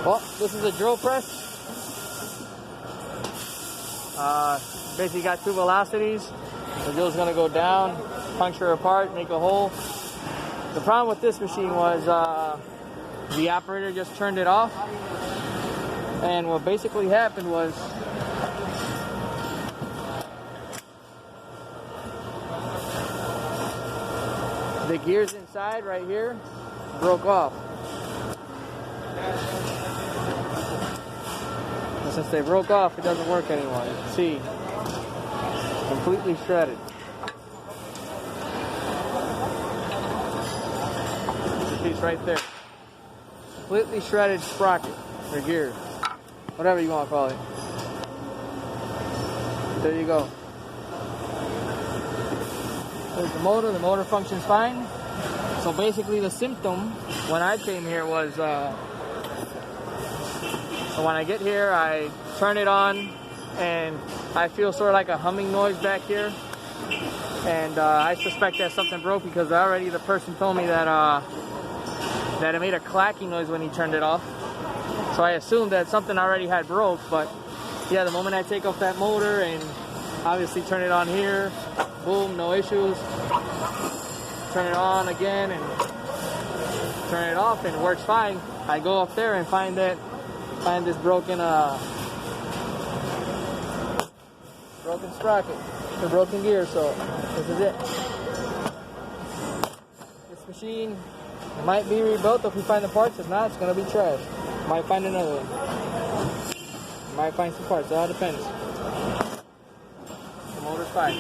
Well, this is a drill press. Basically got two velocities. The drill's gonna go down, puncture apart, make a hole. The problem with this machine was the operator just turned it off. And what basically happened was the gears inside right here broke off. And since they broke off, it doesn't work anymore. You can see, completely shredded. This piece right there. Completely shredded sprocket or gear. Whatever you want to call it. There you go. There's the motor. The motor functions fine. So basically the symptom when I came here was, so when I get here, I turn it on and I feel sort of like a humming noise back here. And I suspect that something broke because already the person told me that that it made a clacking noise when he turned it off. So I assumed that something already had broke, but yeah, the moment I take off that motor and obviously turn it on here, boom, no issues. Turn it on again and turn it off and it works fine. I go up there and find this broken sprocket, the broken gear. So this is it. This machine might be rebuilt if we find the parts. If not, it's gonna be trash. Might find another one. Might find some parts. It all depends. The motor's fine.